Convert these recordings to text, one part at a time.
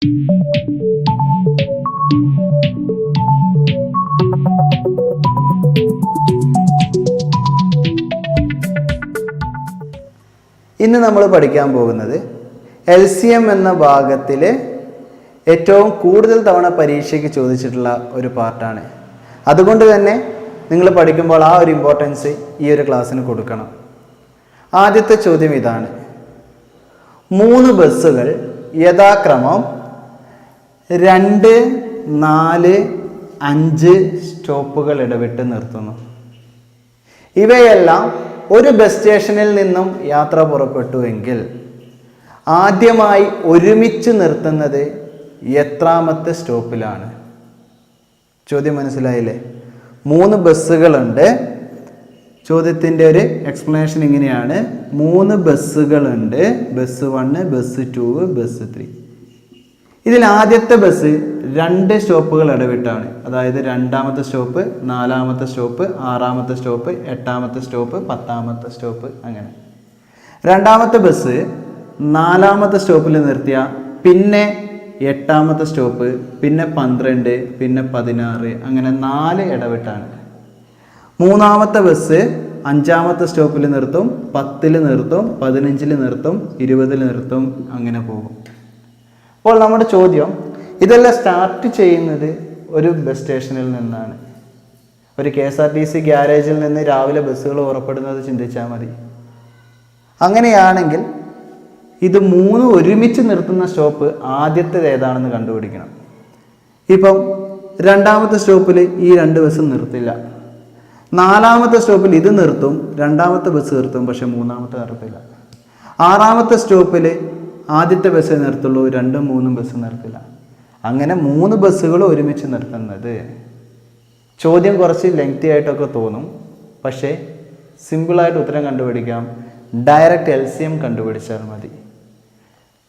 ഇന്ന് നമ്മൾ പഠിക്കാൻ പോകുന്നത് LCM എന്ന ഭാഗത്തിൽ ഏറ്റവും കൂടുതൽ തവണ പരീക്ഷയ്ക്ക് ചോദിച്ചിട്ടുള്ള ഒരു പാർട്ടാണ്. അതുകൊണ്ട് തന്നെ നിങ്ങൾ പഠിക്കുമ്പോൾ ആ ഒരു ഇമ്പോർട്ടൻസ് ഈ ഒരു ക്ലാസ്സിന് കൊടുക്കണം. ആദ്യത്തെ ചോദ്യം ഇതാണ്: 3 ബസ്സുകൾ യഥാക്രമം 2, 4, 5 സ്റ്റോപ്പുകൾ ഇടവിട്ട് നിർത്തുന്നു. ഇവയെല്ലാം ഒരു ബസ് സ്റ്റേഷനിൽ നിന്നും യാത്ര പുറപ്പെട്ടുവെങ്കിൽ ആദ്യമായി ഒരുമിച്ച് നിർത്തുന്നത് എത്രാമത്തെ സ്റ്റോപ്പിലാണ്? ചോദ്യം മനസ്സിലായില്ലേ? 3 ബസ്സുകളുണ്ട്. ചോദ്യത്തിൻ്റെ ഒരു എക്സ്പ്ലനേഷൻ ഇങ്ങനെയാണ്: 3 ബസ്സുകളുണ്ട്. Bus 1, bus 2, bus 3. ഇതിൽ ആദ്യത്തെ ബസ് 2 സ്റ്റോപ്പുകൾ ഇടവിട്ടാണ്. അതായത് 2ാമത്തെ സ്റ്റോപ്പ്, 4ാമത്തെ സ്റ്റോപ്പ്, 6ാമത്തെ സ്റ്റോപ്പ്, 8ാമത്തെ സ്റ്റോപ്പ്, 10ാമത്തെ സ്റ്റോപ്പ്, അങ്ങനെ. 2ാമത്തെ ബസ് 4ാമത്തെ സ്റ്റോപ്പിൽ നിർത്തിയ പിന്നെ 8ാമത്തെ സ്റ്റോപ്പ്, പിന്നെ 12, പിന്നെ 16, അങ്ങനെ 4 ഇടവിട്ടാണ്. 3ാമത്തെ ബസ് 5ാമത്തെ സ്റ്റോപ്പിൽ നിർത്തും, 10ൽ നിർത്തും, 15ൽ നിർത്തും, 20ൽ നിർത്തും, അങ്ങനെ പോകും. അപ്പോൾ നമ്മുടെ ചോദ്യം, ഇതെല്ലാം സ്റ്റാർട്ട് ചെയ്യുന്നത് ഒരു ബസ് സ്റ്റേഷനിൽ നിന്നാണ്. ഒരു KSRTC ഗ്യാരേജിൽ നിന്ന് രാവിലെ ബസ്സുകൾ പുറപ്പെടുന്നത് ചിന്തിച്ചാൽ മതി. അങ്ങനെയാണെങ്കിൽ ഇത് 3 ഒരുമിച്ച് നിർത്തുന്ന സ്റ്റോപ്പ് ആദ്യത്തേത് ഏതാണെന്ന് കണ്ടുപിടിക്കണം. ഇപ്പം 2ാമത്തെ സ്റ്റോപ്പിൽ ഈ 2 ബസ് നിർത്തില്ല. 4ാമത്തെ സ്റ്റോപ്പിൽ ഇത് നിർത്തും, 2ാമത്തെ ബസ് നിർത്തും, പക്ഷെ 3ാമത്തെ നിർത്തില്ല. 6ാമത്തെ സ്റ്റോപ്പിൽ ആദ്യത്തെ ബസ് നിർത്തുള്ളൂ, 2ഉം 3ഉം ബസ് നിർത്തില്ല. അങ്ങനെ 3 ബസ്സുകൾ ഒരുമിച്ച് നിർത്തുന്നത്. ചോദ്യം കുറച്ച് ലെങ്തി ആയിട്ടൊക്കെ തോന്നും, പക്ഷേ സിമ്പിളായിട്ട് ഉത്തരം കണ്ടുപിടിക്കാം. ഡയറക്റ്റ് LCM കണ്ടുപിടിച്ചാൽ മതി.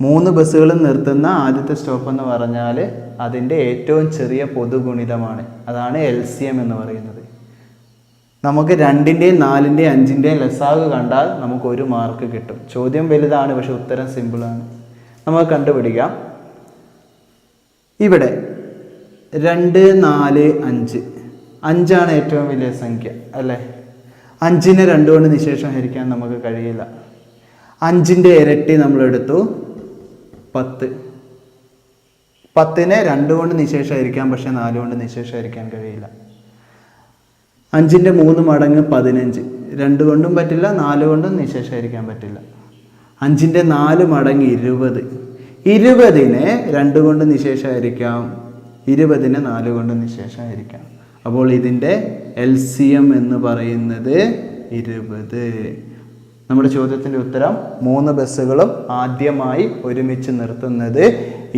3 ബസ്സുകൾ നിർത്തുന്ന ആദ്യത്തെ സ്റ്റോപ്പ് എന്ന് പറഞ്ഞാൽ അതിൻ്റെ ഏറ്റവും ചെറിയ പൊതുഗുണിതമാണ്. അതാണ് LCM എന്ന് പറയുന്നത്. നമുക്ക് 2ൻ്റെയും 4ൻ്റെയും 5ൻ്റെയും ലസാഗ് കണ്ടാൽ നമുക്ക് 1 മാർക്ക് കിട്ടും. ചോദ്യം വലുതാണ്, പക്ഷെ ഉത്തരം സിമ്പിളാണ്. നമുക്ക് കണ്ടുപിടിക്കാം. ഇവിടെ 2, 4, 5. 5ആണ് ഏറ്റവും വലിയ സംഖ്യ അല്ലേ? 5നെ 2 കൊണ്ട് നിശേഷം ഹരിക്കാൻ നമുക്ക് കഴിയില്ല. 5ൻ്റെ ഇരട്ടി നമ്മളെടുത്തു 10. 10നെ 2 കൊണ്ട് നിശേഷം ഹരിക്കാം, പക്ഷെ 4 കൊണ്ട് നിശേഷം ഹരിക്കാൻ കഴിയില്ല. 5ൻ്റെ 3 മടങ്ങ് 15. 2 കൊണ്ടും പറ്റില്ല, 4 കൊണ്ടും നിശേഷം ഹരിക്കാൻ പറ്റില്ല. 5ൻ്റെ 4 മടങ്ങ് 20. 20നെ 2 കൊണ്ട് നിശേഷം ഹരിക്കാം, 20നെ 4 കൊണ്ട് നിശേഷം ഹരിക്കാം. അപ്പോൾ ഇതിൻ്റെ LCM എന്ന് പറയുന്നത് 20. നമ്മുടെ ചോദ്യത്തിൻ്റെ ഉത്തരം 3 ബസ്സുകളും ആദ്യമായി ഒരുമിച്ച് നിർത്തുന്നത്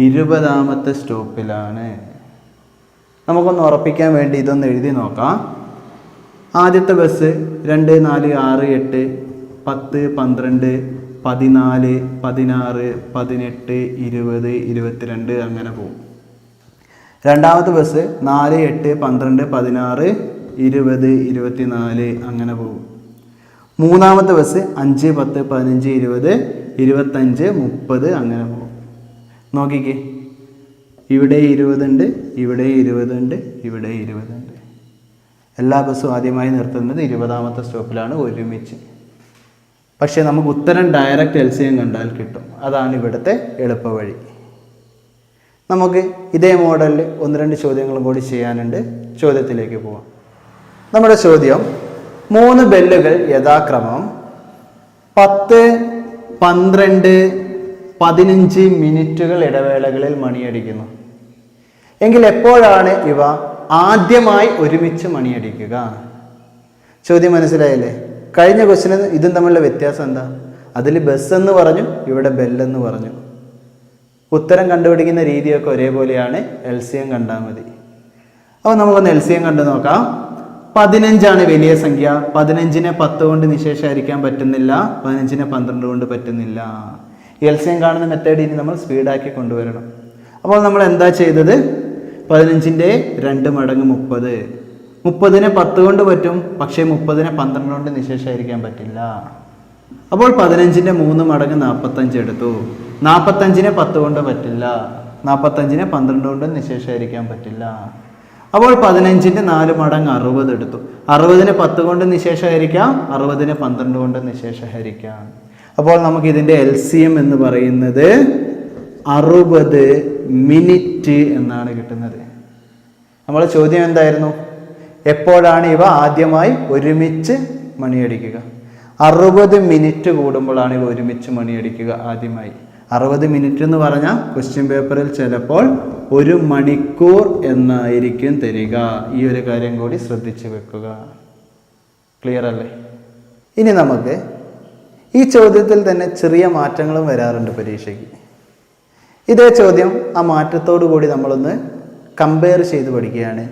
20ാമത്തെ സ്റ്റോപ്പിലാണ്. നമുക്കൊന്ന് ഉറപ്പിക്കാൻ വേണ്ടി ഇതൊന്ന് എഴുതി നോക്കാം. ആദ്യത്തെ ബസ് 2, 4, 6, 8, 10, 12, 14, 16, 18, 20, 22, അങ്ങനെ പോകും. 2ാമത്തെ ബസ് 4, 8, 12, 16, 20, 24, അങ്ങനെ പോകും. 3ാമത്തെ ബസ് 5, 10, 15, 20, 25, 30, അങ്ങനെ പോകും. നോക്കിക്കേ, ഇവിടെ 20 ഉണ്ട്, ഇവിടെ 20 ഉണ്ട്, ഇവിടെ 20 ഉണ്ട്. എല്ലാ ബസ്സും ആദ്യമായി നിർത്തുന്നത് 20ാമത്തെ സ്റ്റോപ്പിലാണ് ഒരുമിച്ച്. പക്ഷേ നമുക്ക് ഉത്തരം ഡയറക്റ്റ് LCM കണ്ടാൽ കിട്ടും. അതാണ് ഇവിടുത്തെ എളുപ്പവഴി. നമുക്ക് ഇതേ മോഡലിൽ 1-2 ചോദ്യങ്ങളും കൂടി ചെയ്യാനുണ്ട്. ചോദ്യത്തിലേക്ക് പോവാം. നമ്മുടെ ചോദ്യം: 3 ബെല്ലുകൾ യഥാക്രമം 10, 12, 15 മിനിറ്റുകൾ ഇടവേളകളിൽ മണിയടിക്കുന്നു. എങ്കിൽ എപ്പോഴാണ് ഇവ ആദ്യമായി ഒരുമിച്ച് മണിയടിക്കുക? ചോദ്യം മനസ്സിലായില്ലേ? കഴിഞ്ഞ ക്വസ്റ്റിന് ഇതും തമ്മിലുള്ള വ്യത്യാസം എന്താ? അതിൽ ബസ് എന്ന് പറഞ്ഞു, ഇവിടെ ബെല്ലെന്ന് പറഞ്ഞു. ഉത്തരം കണ്ടുപിടിക്കുന്ന രീതിയൊക്കെ ഒരേപോലെയാണ്. LCM കണ്ടാൽ മതി. അപ്പോൾ നമുക്കൊന്ന് LCM കണ്ടു നോക്കാം. 15ആണ് വലിയ സംഖ്യ. 15നെ 10 കൊണ്ട് നിശേഷം ഹരിക്കാൻ പറ്റുന്നില്ല, 15നെ 12 കൊണ്ട് പറ്റുന്നില്ല. LCM കാണുന്ന മെത്തേഡ് ഇനി നമ്മൾ സ്പീഡാക്കി കൊണ്ടുവരണം. അപ്പോൾ നമ്മൾ എന്താ ചെയ്തത്? 15ൻ്റെ 2 മടങ്ങ് 30. 30നെ 10 കൊണ്ട് പറ്റും, പക്ഷേ 30നെ 12 കൊണ്ട് നിശേഷമായിരിക്കാൻ പറ്റില്ല. അപ്പോൾ 15ൻ്റെ 3 മടങ്ങ് 45 എടുത്തു. 45നെ 10 കൊണ്ട് പറ്റില്ല. 45നെ 12 കൊണ്ട് നിശേഷീകരിക്കാൻ പറ്റില്ല. അപ്പോൾ 15ന്റെ 4 മടങ്ങ് 60 എടുത്തു. 60നെ 10 കൊണ്ട് നിശേഷീകരിക്കാം, 60നെ 12 കൊണ്ട് നിശേഷീകരിക്കാം. അപ്പോൾ നമുക്ക് ഇതിൻ്റെ LCM എന്ന് പറയുന്നത് 60 മിനിറ്റ് എന്നാണ് കിട്ടുന്നത്. നമ്മളെ ചോദ്യം എന്തായിരുന്നു? എപ്പോഴാണ് ഇവ ആദ്യമായി ഒരുമിച്ച് മണിയടിക്കുക? 60 മിനിറ്റ് കൂടുമ്പോഴാണ് ഇവ ഒരുമിച്ച് മണിയടിക്കുക ആദ്യമായി. 60 മിനിറ്റ് എന്ന് പറഞ്ഞാൽ ക്വസ്റ്റ്യൻ പേപ്പറിൽ ചിലപ്പോൾ 1 മണിക്കൂർ എന്നായിരിക്കും തരിക. ഈ ഒരു കാര്യം കൂടി ശ്രദ്ധിച്ചു വെക്കുക. ക്ലിയർ അല്ലേ? ഇനി നമുക്ക് ഈ ചോദ്യത്തിൽ തന്നെ ചെറിയ മാറ്റങ്ങളും വരാറുണ്ട് പരീക്ഷയ്ക്ക്. ഇതേ ചോദ്യം ആ മാറ്റത്തോടു കൂടി നമ്മളൊന്ന് കമ്പയർ ചെയ്ത് പഠിക്കുകയാണ്.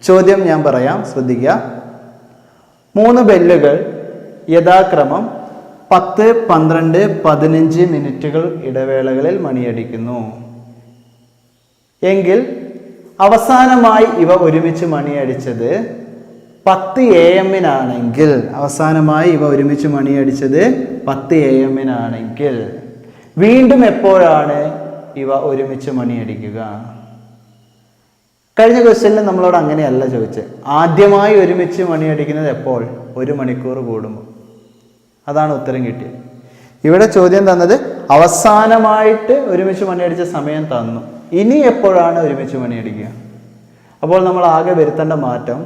ചോദ്യം ഞാൻ പറയാം, ശ്രദ്ധിക്കുക. 3 ബെല്ലുകൾ യഥാക്രമം 10, 12, 15 മിനിറ്റുകൾ ഇടവേളകളിൽ മണിയടിക്കുന്നു എങ്കിൽ അവസാനമായി ഇവ ഒരുമിച്ച് മണിയടിച്ചത് 10 AM-നാണെങ്കിൽ, അവസാനമായി ഇവ ഒരുമിച്ച് മണിയടിച്ചത് 10 AM-നാണെങ്കിൽ വീണ്ടും എപ്പോഴാണ് ഇവ ഒരുമിച്ച് മണിയടിക്കുക? കഴിഞ്ഞ ക്വസ്റ്റ്യനിൽ നമ്മളോട് അങ്ങനെയല്ല ചോദിച്ചത്. ആദ്യമായി ഒരുമിച്ച് മണിയടിക്കുന്നത് എപ്പോൾ? 1 മണിക്കൂർ കൂടുമ്പോൾ. അതാണ് ഉത്തരം കിട്ടിയത്. ഇവിടെ ചോദ്യം തന്നത് അവസാനമായിട്ട് ഒരുമിച്ച് മണിയടിച്ച സമയം തന്നു. ഇനി എപ്പോഴാണ് ഒരുമിച്ച് മണിയടിക്കുക? അപ്പോൾ നമ്മൾ ആകെ വരുത്തേണ്ട മാറ്റം,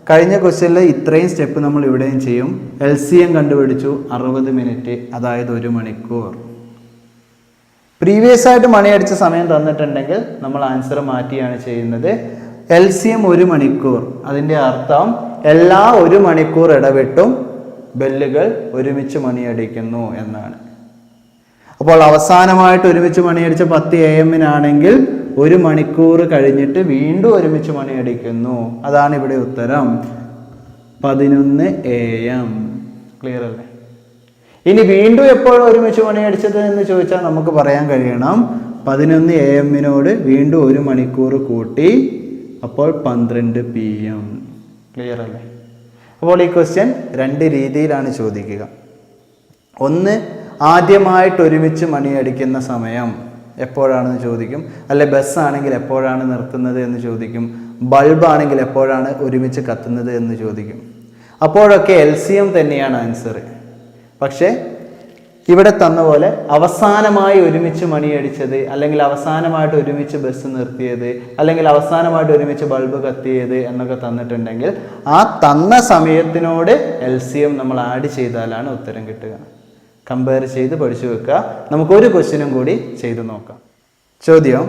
കഴിഞ്ഞ ക്വസ്റ്റ്യനിൽ ഇത്രയും സ്റ്റെപ്പ് നമ്മൾ ഇവിടെയും ചെയ്യും. LCM കണ്ടുപിടിച്ചു 60 മിനിറ്റ്, അതായത് 1 മണിക്കൂർ. പ്രീവിയസ് ആയിട്ട് മണിയടിച്ച സമയം തന്നിട്ടുണ്ടെങ്കിൽ നമ്മൾ ആൻസർ മാറ്റിയാണ് ചെയ്യുന്നത്. LCM 1 മണിക്കൂർ. അതിൻ്റെ അർത്ഥം എല്ലാ 1 മണിക്കൂർ ഇടവിട്ടും ബെല്ലുകൾ ഒരുമിച്ച് മണിയടിക്കുന്നു എന്നാണ്. അപ്പോൾ അവസാനമായിട്ട് ഒരുമിച്ച് മണിയടിച്ച 10 AM-നാണെങ്കിൽ 1 മണിക്കൂർ കഴിഞ്ഞിട്ട് വീണ്ടും ഒരുമിച്ച് മണിയടിക്കുന്നു. അതാണ് ഇവിടെ ഉത്തരം 11 AM. ക്ലിയർ അല്ലേ? ഇനി വീണ്ടും എപ്പോഴും ഒരുമിച്ച് മണിയടിച്ചത് എന്ന് ചോദിച്ചാൽ നമുക്ക് പറയാൻ കഴിയണം 11 AM-നോട് വീണ്ടും 1 മണിക്കൂർ കൂട്ടി, അപ്പോൾ 12 PM. ക്ലിയർ അല്ലേ? അപ്പോൾ ഈ ക്വസ്റ്റ്യൻ 2 രീതിയിലാണ് ചോദിക്കുക. ഒന്ന്, ആദ്യമായിട്ട് ഒരുമിച്ച് മണിയടിക്കുന്ന സമയം എപ്പോഴാണെന്ന് ചോദിക്കും. അല്ലെ ബസ്സാണെങ്കിൽ എപ്പോഴാണ് നിർത്തുന്നത് എന്ന് ചോദിക്കും. ബൾബാണെങ്കിൽ എപ്പോഴാണ് ഒരുമിച്ച് കത്തുന്നത് എന്ന് ചോദിക്കും. അപ്പോഴൊക്കെ LCM തന്നെയാണ് ആൻസർ. പക്ഷേ ഇവിടെ തന്ന പോലെ അവസാനമായി ഒരുമിച്ച് മണിയടിച്ചത്, അല്ലെങ്കിൽ അവസാനമായിട്ട് ഒരുമിച്ച് ബസ് നിർത്തിയത്, അല്ലെങ്കിൽ അവസാനമായിട്ട് ഒരുമിച്ച് ബൾബ് കത്തിയത് എന്നൊക്കെ തന്നിട്ടുണ്ടെങ്കിൽ ആ തന്ന സമയത്തിനോട് LCM നമ്മൾ ആഡ് ചെയ്താലാണ് ഉത്തരം കിട്ടുക. കമ്പയർ ചെയ്ത് പഠിച്ചു വെക്കുക. നമുക്കൊരു ക്വസ്റ്റ്യനും കൂടി ചെയ്ത് നോക്കാം. ചോദ്യം,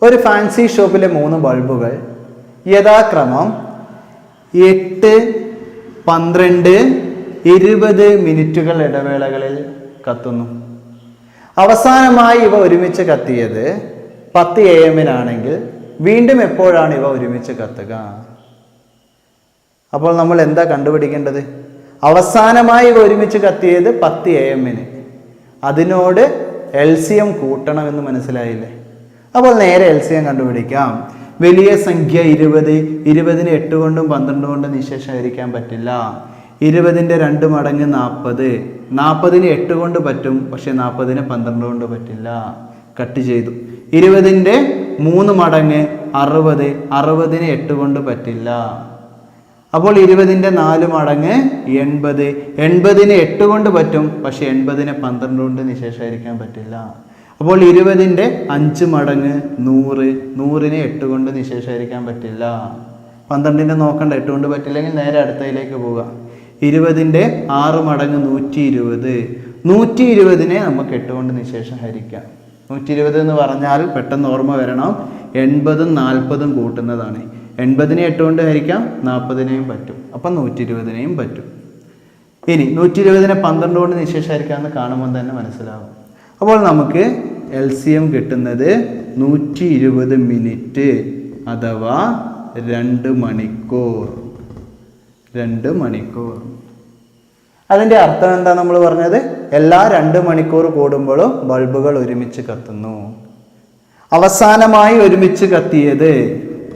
ഒരു ഫാൻസി ഷോപ്പിലെ 3 ബൾബുകൾ യഥാക്രമം 8, 12, 20 മിനിറ്റുകൾ ഇടവേളകളിൽ കത്തുന്നു. അവസാനമായി ഇവ ഒരുമിച്ച് കത്തിയത് 10 AM-നാണെങ്കിൽ വീണ്ടും എപ്പോഴാണ് ഇവ ഒരുമിച്ച് കത്തുക? അപ്പോൾ നമ്മൾ എന്താ കണ്ടുപിടിക്കേണ്ടത്? അവസാനമായി ഇവ ഒരുമിച്ച് കത്തിയത് 10 AM-ന്. അതിനോട് LCM കൂട്ടണമെന്ന് മനസ്സിലായില്ലേ? അപ്പോൾ നേരെ LCM കണ്ടുപിടിക്കാം. വലിയ സംഖ്യ 20. 20നെ 8 കൊണ്ടും 12 കൊണ്ടും നിശേഷീകരിക്കാൻ പറ്റില്ല. 20ന്റെ 2 മടങ്ങ് 40. 40ന് 8 കൊണ്ട് പറ്റും, പക്ഷെ 40ന് 12 കൊണ്ട് പറ്റില്ല. കട്ട് ചെയ്തു. 20ന്റെ 3 മടങ്ങ് 60. 60ന് 8 കൊണ്ട് പറ്റില്ല. അപ്പോൾ 20ന്റെ 4 മടങ്ങ് 80. 80ന് 8 കൊണ്ട് പറ്റും, പക്ഷെ 80ന് 12 കൊണ്ട് നിശേഷീകരിക്കാൻ പറ്റില്ല. അപ്പോൾ 20ന്റെ 5 മടങ്ങ് 100. 100ന് 8 കൊണ്ട് നിശേഷീകരിക്കാൻ പറ്റില്ല. 12ന്റെ നോക്കണ്ട, 8 കൊണ്ട് പറ്റില്ലെങ്കിൽ നേരെ അടുത്തതിലേക്ക് പോവുക. 20ന്റെ 6 മടങ്ങ് 120. 120നെ നമുക്ക് 8 കൊണ്ട് നിശേഷം ഹരിക്കാം. 120 എന്ന് പറഞ്ഞാൽ പെട്ടെന്ന് ഓർമ്മ വരണം, 80ഉം 40ഉം കൂട്ടുന്നതാണ്. 80നെ 8 കൊണ്ട് ഹരിക്കാം, 40നെയും പറ്റും, അപ്പം 120നെയും പറ്റും. ഇനി 120നെ 12 കൊണ്ട് നിശേഷം ഹരിക്കാമെന്ന് കാണുമ്പോൾ തന്നെ മനസ്സിലാവും. അപ്പോൾ നമുക്ക് LCM കിട്ടുന്നത് 120 മിനിറ്റ് അഥവാ 2 മണിക്കൂർ. 2 മണിക്കൂർ. അതിൻ്റെ അർത്ഥം എന്താ നമ്മൾ പറഞ്ഞത്? എല്ലാ 2 മണിക്കൂർ കൂടുമ്പോഴും ബൾബുകൾ ഒരുമിച്ച് കത്തുന്നു. അവസാനമായി ഒരുമിച്ച് കത്തിയത്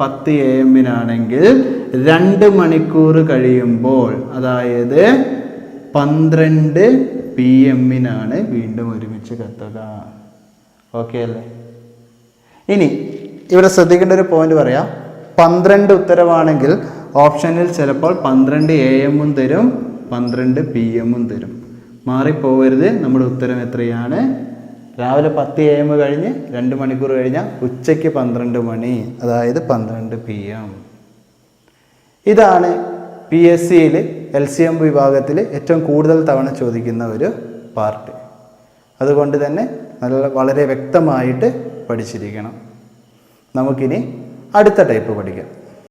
10 AM-നാണെങ്കിൽ 2 മണിക്കൂർ കഴിയുമ്പോൾ, അതായത് 12 PM-നാണ് വീണ്ടും ഒരുമിച്ച് കത്തുക. ഓക്കെ അല്ലേ? ഇനി ഇവിടെ ശ്രദ്ധിക്കേണ്ട ഒരു പോയിന്റ് പറയാം. 12 ഉത്തരവാണെങ്കിൽ ഓപ്ഷനിൽ ചിലപ്പോൾ 12 AM തരും, 12 PM തരും. മാറിപ്പോവരുത്. നമ്മുടെ ഉത്തരം എത്രയാണ്? രാവിലെ 10 AM കഴിഞ്ഞ് 2 മണിക്കൂർ കഴിഞ്ഞാൽ ഉച്ചയ്ക്ക് 12 മണി, അതായത് 12 PM. ഇതാണ് PSCയിൽ LCM വിഭാഗത്തിൽ ഏറ്റവും കൂടുതൽ തവണ ചോദിക്കുന്ന ഒരു പാർട്ട്. അതുകൊണ്ട് തന്നെ വളരെ വ്യക്തമായിട്ട് പഠിച്ചിരിക്കണം. നമുക്കിനി അടുത്ത ടൈപ്പ് പഠിക്കാം.